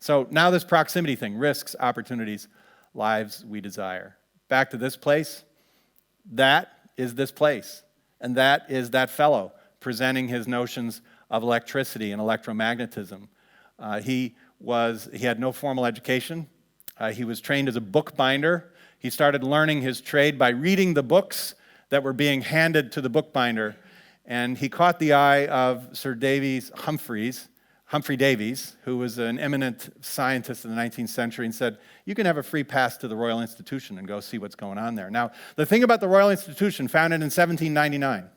So now this proximity thing, risks, opportunities, lives we desire. Back to this place, that is this place. And that is that fellow presenting his notions of electricity and electromagnetism. He had no formal education. He was trained as a bookbinder. He started learning his trade by reading the books that were being handed to the bookbinder. And he caught the eye of Sir Humphrey Davies, who was an eminent scientist in the 19th century, and said, you can have a free pass to the Royal Institution and go see what's going on there. Now, the thing about the Royal Institution, founded in 1799,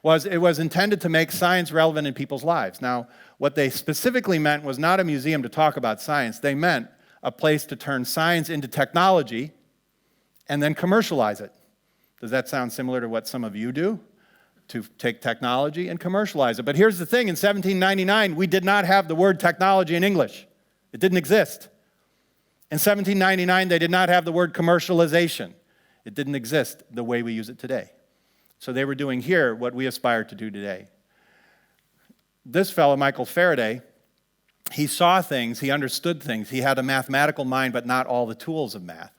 was it was intended to make science relevant in people's lives. Now, what they specifically meant was not a museum to talk about science. They meant a place to turn science into technology and then commercialize it. Does that sound similar to what some of you do? To take technology and commercialize it. But here's the thing, in 1799, we did not have the word technology in English. It didn't exist. In 1799, they did not have the word commercialization. It didn't exist the way we use it today. So they were doing here what we aspire to do today. This fellow, Michael Faraday, he saw things, he understood things. He had a mathematical mind, but not all the tools of math.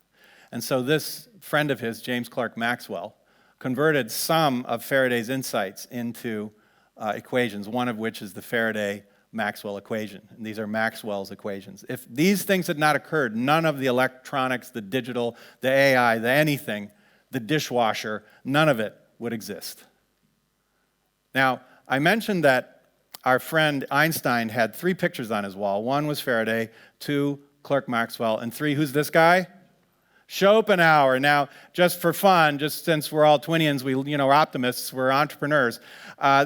And so this friend of his, James Clerk Maxwell, converted some of Faraday's insights into equations, one of which is the Faraday-Maxwell equation. And these are Maxwell's equations. If these things had not occurred, none of the electronics, the digital, the AI, the anything, the dishwasher, none of it would exist. Now, I mentioned that our friend Einstein had 3 pictures on his wall. 1 was Faraday, 2, Clerk Maxwell, and 3, who's this guy? Schopenhauer. Now, just for fun, just since we're all twinians, we're optimists, we're entrepreneurs,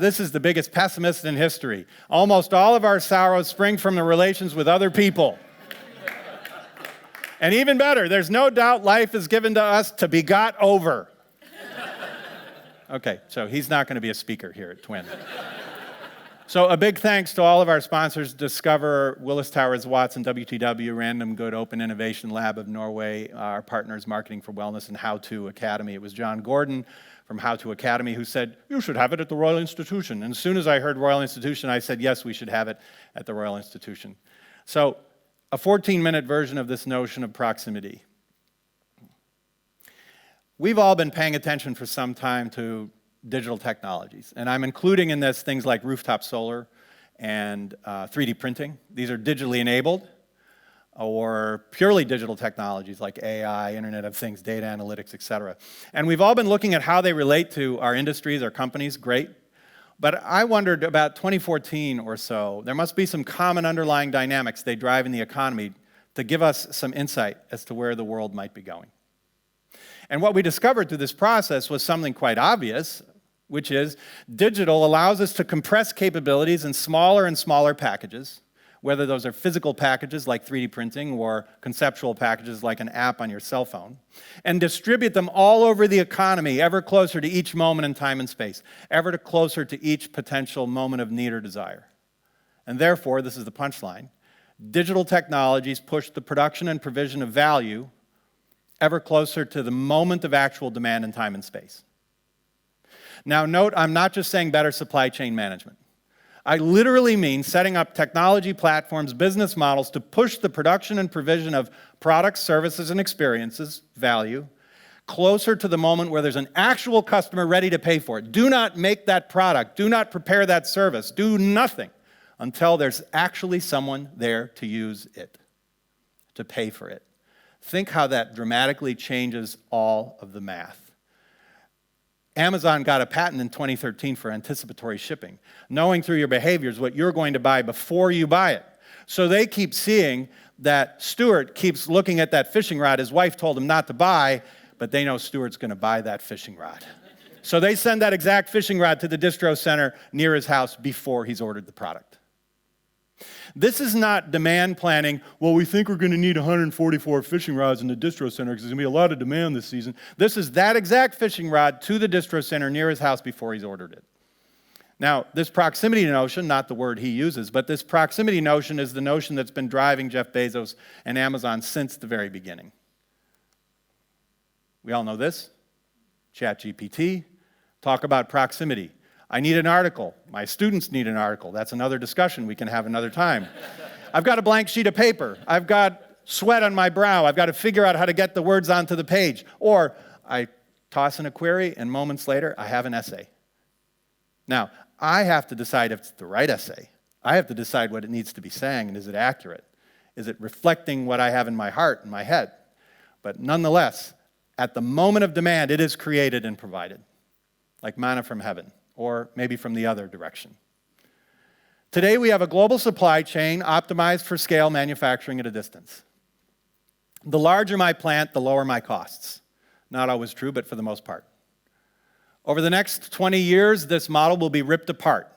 this is the biggest pessimist in history. Almost all of our sorrows spring from the relations with other people. And even better, there's no doubt life is given to us to be got over. Okay, so he's not going to be a speaker here at Twin. So a big thanks to all of our sponsors, Discover, Willis Towers Watson, WTW, Random Good, Open Innovation Lab of Norway, our partners, Marketing for Wellness, and How To Academy. It was John Gordon from How To Academy who said, you should have it at the Royal Institution. And as soon as I heard Royal Institution, I said, yes, we should have it at the Royal Institution. So a 14-minute version of this notion of proximity. We've all been paying attention for some time to digital technologies. And I'm including in this things like rooftop solar and 3D printing. These are digitally enabled or purely digital technologies like AI, Internet of Things, data analytics, et cetera. And we've all been looking at how they relate to our industries, our companies, great. But I wondered about 2014 or so, there must be some common underlying dynamics they drive in the economy to give us some insight as to where the world might be going. And what we discovered through this process was something quite obvious, which is digital allows us to compress capabilities in smaller and smaller packages, whether those are physical packages like 3D printing or conceptual packages like an app on your cell phone, and distribute them all over the economy, ever closer to each moment in time and space, ever closer to each potential moment of need or desire. And therefore, this is the punchline, digital technologies push the production and provision of value ever closer to the moment of actual demand in time and space. Now note, I'm not just saying better supply chain management. I literally mean setting up technology platforms, business models to push the production and provision of products, services, and experiences, value, closer to the moment where there's an actual customer ready to pay for it. Do not make that product. Do not prepare that service. Do nothing until there's actually someone there to use it, to pay for it. Think how that dramatically changes all of the math. Amazon got a patent in 2013 for anticipatory shipping, knowing through your behaviors what you're going to buy before you buy it. So they keep seeing that Stuart keeps looking at that fishing rod his wife told him not to buy, but they know Stuart's going to buy that fishing rod. So they send that exact fishing rod to the distro center near his house before he's ordered the product. This is not demand planning, well, we think we're going to need 144 fishing rods in the distro center because there's going to be a lot of demand this season. This is that exact fishing rod to the distro center near his house before he's ordered it. Now, this proximity notion, not the word he uses, but this proximity notion is the notion that's been driving Jeff Bezos and Amazon since the very beginning. We all know this. ChatGPT, talk about proximity. I need an article. My students need an article. That's another discussion we can have another time. I've got a blank sheet of paper. I've got sweat on my brow. I've got to figure out how to get the words onto the page. Or I toss in a query, and moments later, I have an essay. Now, I have to decide if it's the right essay. I have to decide what it needs to be saying, and is it accurate? Is it reflecting what I have in my heart and my head? But nonetheless, at the moment of demand, it is created and provided, like manna from heaven, or maybe from the other direction. Today, we have a global supply chain optimized for scale manufacturing at a distance. The larger my plant, the lower my costs. Not always true, but for the most part. Over the next 20 years, this model will be ripped apart.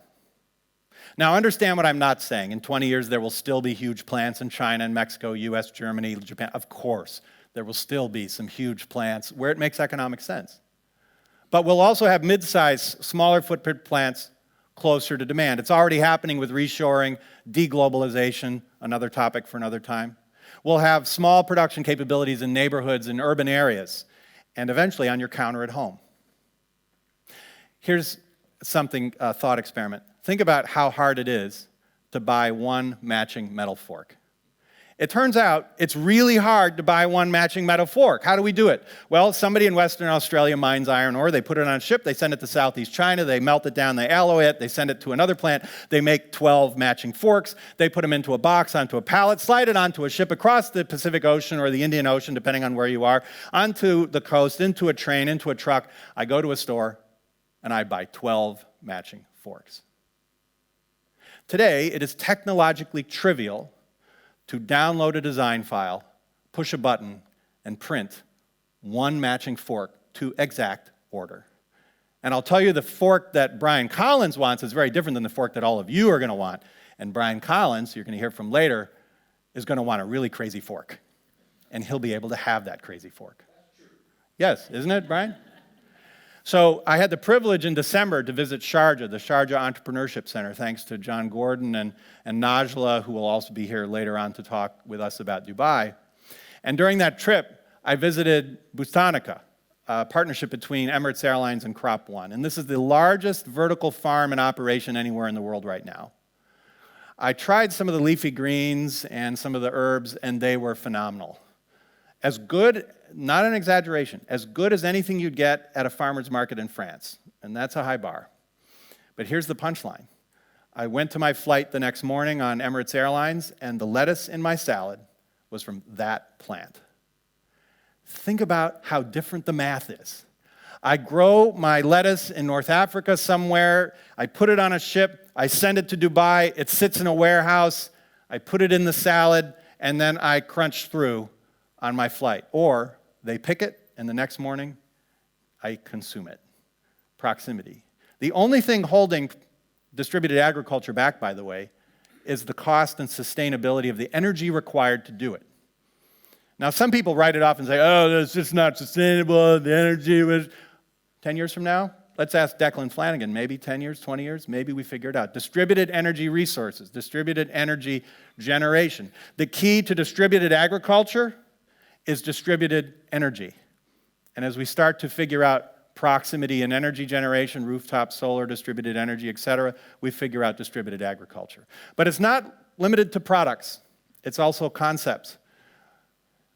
Now, understand what I'm not saying. In 20 years, there will still be huge plants in China and Mexico, US, Germany, Japan. Of course, there will still be some huge plants where it makes economic sense. But we'll also have mid-sized, smaller footprint plants closer to demand. It's already happening with reshoring, deglobalization, another topic for another time. We'll have small production capabilities in neighborhoods and urban areas, and eventually on your counter at home. Here's something, a thought experiment. Think about how hard it is to buy one matching metal fork. It turns out it's really hard to buy one matching metal fork. How do we do it? Well, somebody in Western Australia mines iron ore. They put it on a ship. They send it to Southeast China. They melt it down. They alloy it. They send it to another plant. They make 12 matching forks. They put them into a box, onto a pallet, slide it onto a ship across the Pacific Ocean or the Indian Ocean, depending on where you are, onto the coast, into a train, into a truck. I go to a store, and I buy 12 matching forks. Today, it is technologically trivial to download a design file, push a button, and print one matching fork to exact order. And I'll tell you, the fork that Brian Collins wants is very different than the fork that all of you are going to want. And Brian Collins, you're going to hear from later, is going to want a really crazy fork. And he'll be able to have that crazy fork. Yes, isn't it, Brian? So I had the privilege in December to visit Sharjah, the Sharjah Entrepreneurship Center, thanks to John Gordon and Najla, who will also be here later on to talk with us about Dubai. And during that trip, I visited Bustanica, a partnership between Emirates Airlines and Crop One. And this is the largest vertical farm in operation anywhere in the world right now. I tried some of the leafy greens and some of the herbs, and they were phenomenal. As good, not an exaggeration, as good as anything you'd get at a farmer's market in France. And that's a high bar. But here's the punchline. I went to my flight the next morning on Emirates Airlines, and the lettuce in my salad was from that plant. Think about how different the math is. I grow my lettuce in North Africa somewhere, I put it on a ship, I send it to Dubai, it sits in a warehouse, I put it in the salad, and then I crunch through on my flight. Or they pick it, and the next morning, I consume it. Proximity. The only thing holding distributed agriculture back, by the way, is the cost and sustainability of the energy required to do it. Now, some people write it off and say, oh, that's just not sustainable, the energy was... 10 years from now, let's ask Declan Flanagan, maybe 10 years, 20 years, maybe we figure it out. Distributed energy resources, distributed energy generation. The key to distributed agriculture is distributed energy. And as we start to figure out proximity and energy generation, rooftop solar, distributed energy, et cetera, we figure out distributed agriculture. But it's not limited to products. It's also concepts.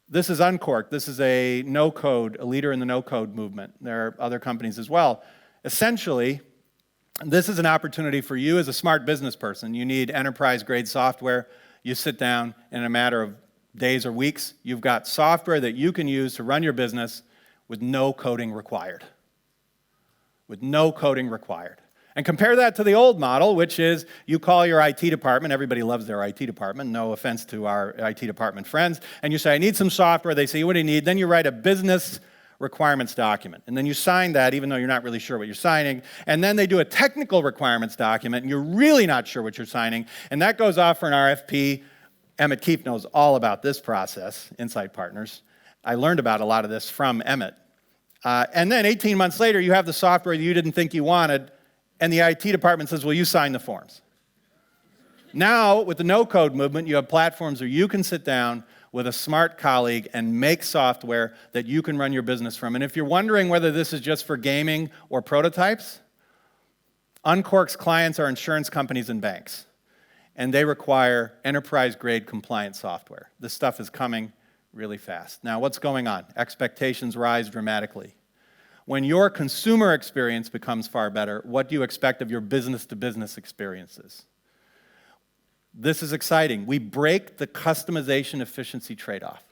This is Uncorked. This is a no-code, a leader in the no-code movement. There are other companies as well. Essentially, this is an opportunity for you as a smart business person. You need enterprise-grade software. You sit down in a matter of days or weeks, you've got software that you can use to run your business with no coding required. With no coding required. And compare that to the old model, which is you call your IT department. Everybody loves their IT department. No offense to our IT department friends. And you say, I need some software. They say, what do you need? Then you write a business requirements document. And then you sign that, even though you're not really sure what you're signing. And then they do a technical requirements document, and you're really not sure what you're signing. And that goes off for an RFP. Emmett Keefe knows all about this process, Insight Partners. I learned about a lot of this from Emmett. And then 18 months later, you have the software that you didn't think you wanted, and the IT department says, well, you sign the forms. Now, with the no-code movement, you have platforms where you can sit down with a smart colleague and make software that you can run your business from. And if you're wondering whether this is just for gaming or prototypes, Uncork's clients are insurance companies and banks. and they require enterprise-grade compliant software. This stuff is coming really fast. Now, what's going on? Expectations rise dramatically. When your consumer experience becomes far better, what do you expect of your business-to-business experiences? This is exciting. We break the customization efficiency trade-off.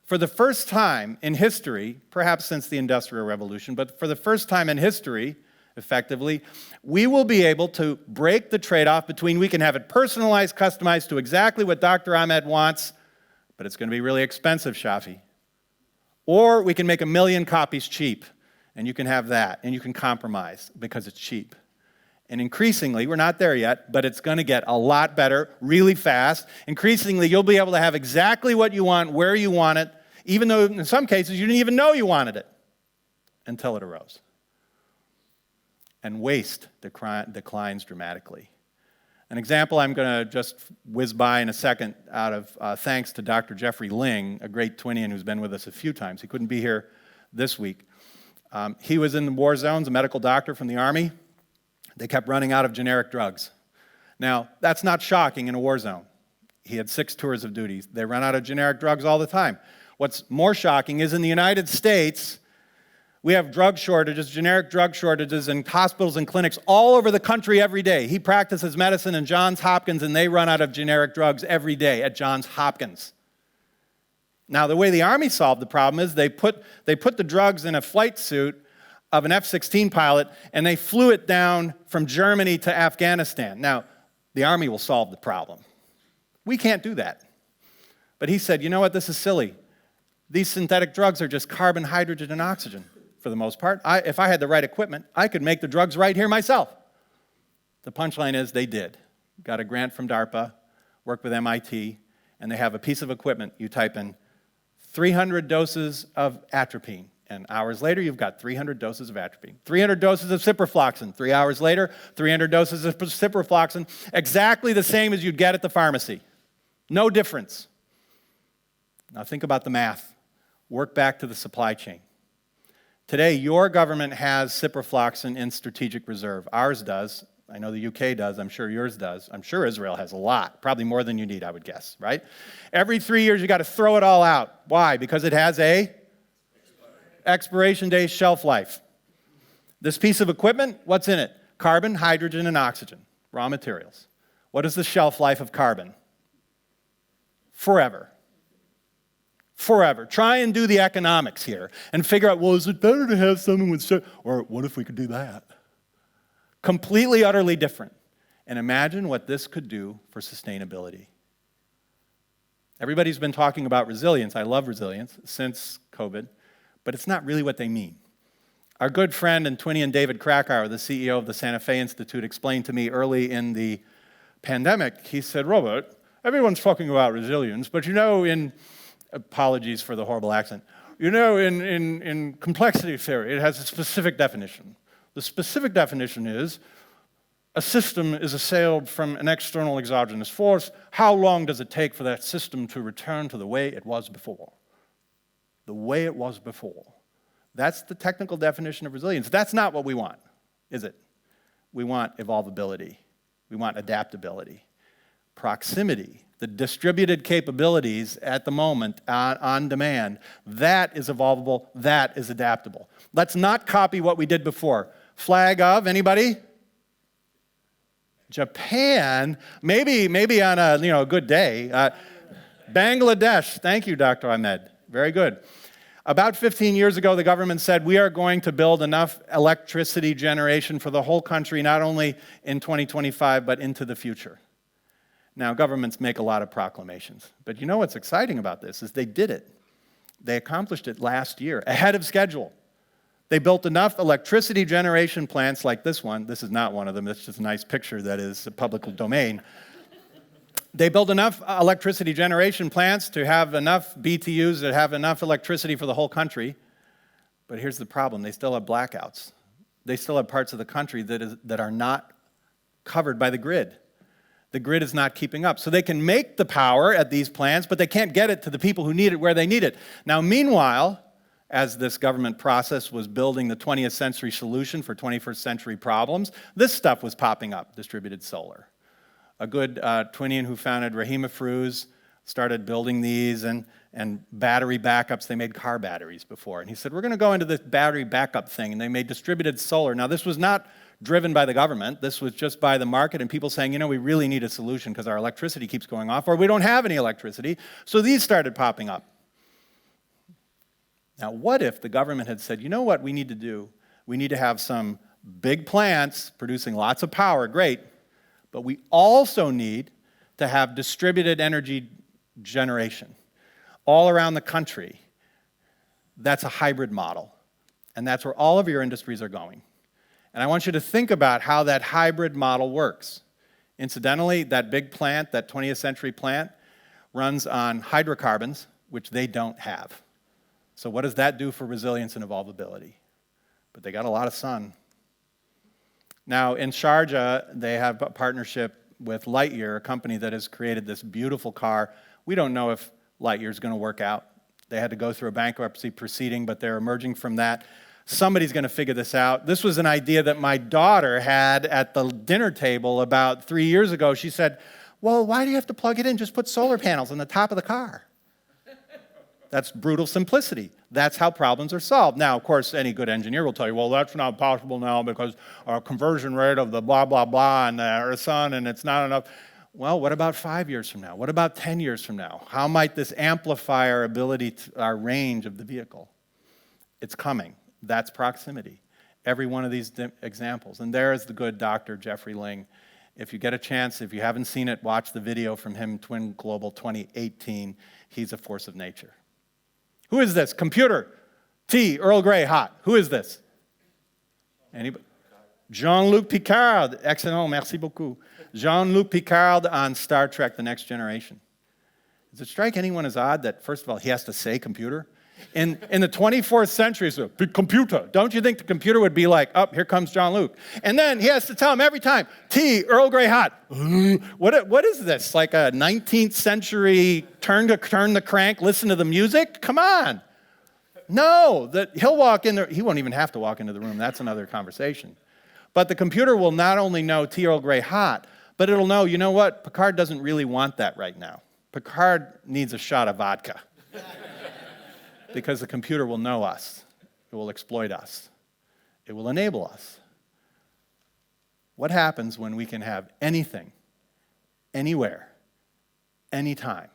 For the first time in history, perhaps since the Industrial Revolution, but for the first time in history, effectively, we will be able to break the trade-off between we can have it personalized, customized to exactly what Dr. Ahmed wants, but it's going to be really expensive, Shafi. Or we can make 1 million copies cheap, and you can have that, and you can compromise because it's cheap. And increasingly, we're not there yet, but it's going to get a lot better really fast. Increasingly, you'll be able to have exactly what you want, where you want it, even though in some cases you didn't even know you wanted it until it arose. And waste declines dramatically. An example I'm going to just whiz by in a second out of thanks to Dr. Jeffrey Ling, a great Twinian who's been with us a few times. He couldn't be here this week. He was in the war zones, a medical doctor from the Army. They kept running out of generic drugs. Now, that's not shocking in a war zone. He had 6 tours of duty. They run out of generic drugs all the time. What's more shocking is in the United States, we have drug shortages, generic drug shortages in hospitals and clinics all over the country every day. He practices medicine in Johns Hopkins, and they run out of generic drugs every day at Johns Hopkins. Now, the way the Army solved the problem is they put the drugs in a flight suit of an F-16 pilot, and they flew it down from Germany to Afghanistan. Now, the Army will solve the problem. We can't do that. But he said, you know what, this is silly. These synthetic drugs are just carbon, hydrogen, and oxygen. For the most part. If I had the right equipment, I could make the drugs right here myself. The punchline is they did. Got a grant from DARPA, worked with MIT, and they have a piece of equipment. You type in 300 doses of atropine, and hours later you've got 300 doses of atropine. 300 doses of ciprofloxacin. 3 hours later, 300 doses of ciprofloxacin. Exactly the same as you'd get at the pharmacy. No difference. Now think about the math. Work back to the supply chain. Today, your government has ciprofloxacin in strategic reserve. Ours does. I know the UK does. I'm sure yours does. I'm sure Israel has a lot, probably more than you need, I would guess, right? Every 3 years, you got to throw it all out. Why? Because it has a expiration date shelf life. This piece of equipment, what's in it? Carbon, hydrogen, and oxygen, raw materials. What is the shelf life of carbon? Forever. Forever. Try and do the economics here and figure out, well, is it better to have something with, or what if we could do that? Completely, utterly different. And imagine what this could do for sustainability. Everybody's been talking about resilience. I love resilience since COVID, but it's not really what they mean. Our good friend and Twinian David Krakauer, the CEO of the Santa Fe Institute, explained to me early in the pandemic, he said, Robert, everyone's talking about resilience, but you know, apologies for the horrible accent. You know, in complexity theory, it has a specific definition. The specific definition is a system is assailed from an external exogenous force. How long does it take for that system to return to the way it was before? The way it was before. That's the technical definition of resilience. That's not what we want, is it? We want evolvability. We want adaptability. Proximity, the distributed capabilities at the moment on demand, that is evolvable, that is adaptable. Let's not copy what we did before. Flag of, anybody? Japan, maybe on a good day. Bangladesh, thank you, Dr. Ahmed, very good. About 15 years ago, the government said we are going to build enough electricity generation for the whole country, not only in 2025, but into the future. Now, governments make a lot of proclamations, but you know what's exciting about this is they did it. They accomplished it last year, ahead of schedule. They built enough electricity generation plants like this one. This is not one of them. It's just a nice picture that is a public domain. They built enough electricity generation plants to have enough BTUs that have enough electricity for the whole country. But here's the problem. They still have blackouts. They still have parts of the country that are not covered by the grid. The grid is not keeping up. So they can make the power at these plants, but they can't get it to the people who need it where they need it. Now, meanwhile, as this government process was building the 20th century solution for 21st century problems, this stuff was popping up, distributed solar. A good Twinian who founded Rahima Fruz started building these and battery backups. They made car batteries before. And he said, we're going to go into this battery backup thing. And they made distributed solar. Now, this was not driven by the government. This was just by the market and people saying, we really need a solution because our electricity keeps going off, or we don't have any electricity. So these started popping up. Now, what if the government had said, what we need to do? We need to have some big plants producing lots of power, great, but we also need to have distributed energy generation all around the country. That's a hybrid model, and that's where all of your industries are going. And I want you to think about how that hybrid model works. Incidentally, that big plant, that 20th century plant, runs on hydrocarbons, which they don't have. So what does that do for resilience and evolvability? But they got a lot of sun. Now, in Sharjah, they have a partnership with Lightyear, a company that has created this beautiful car. We don't know if Lightyear's going to work out. They had to go through a bankruptcy proceeding, but they're emerging from that. Somebody's going to figure this out. This was an idea that my daughter had at the dinner table about 3 years ago. She said, well, why do you have to plug it in? Just put solar panels on the top of the car. That's brutal simplicity. That's how problems are solved. Now, of course, any good engineer will tell you, well, that's not possible now because our conversion rate of the blah, blah, blah and our sun, and it's not enough. Well, what about 5 years from now? What about 10 years from now? How might this amplify our ability, our range of the vehicle? It's coming. That's proximity. Every one of these examples. And there is the good Dr. Jeffrey Ling. If you get a chance, if you haven't seen it, watch the video from him, Twin Global 2018. He's a force of nature. Who is this? Computer. Tea, Earl Grey, hot. Who is this? Anybody? Jean-Luc Picard. Excellent, merci beaucoup. Jean-Luc Picard on Star Trek: The Next Generation. Does it strike anyone as odd that, first of all, he has to say computer? In the 24th century, it's a computer. Don't you think the computer would be like, oh, here comes Jean-Luc? And then he has to tell him every time, tea, Earl Grey, hot. What is this? Like a 19th century turn the crank, listen to the music? Come on. No, he'll walk in there. He won't even have to walk into the room. That's another conversation. But the computer will not only know tea, Earl Grey, hot, but it'll know, you know what? Picard doesn't really want that right now. Picard needs a shot of vodka. Because the computer will know us. It will exploit us. It will enable us. What happens when we can have anything, anywhere, anytime?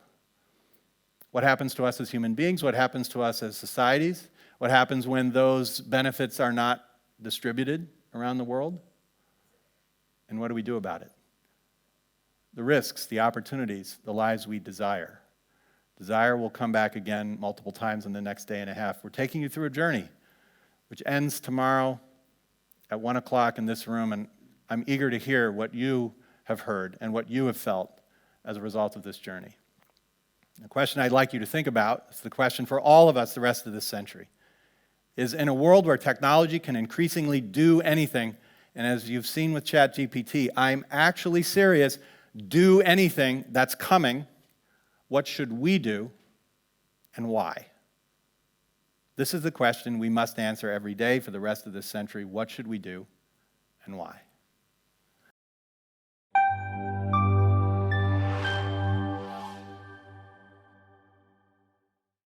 What happens to us as human beings? What happens to us as societies? What happens when those benefits are not distributed around the world? And what do we do about it? The risks, the opportunities, the lives we desire. Desire will come back again multiple times in the next day and a half. We're taking you through a journey, which ends tomorrow at 1 o'clock in this room, and I'm eager to hear what you have heard and what you have felt as a result of this journey. The question I'd like you to think about, is the question for all of us the rest of this century, is in a world where technology can increasingly do anything, and as you've seen with ChatGPT, I'm actually serious, do anything that's coming. What should we do, and why? This is the question we must answer every day for the rest of this century. What should we do, and why?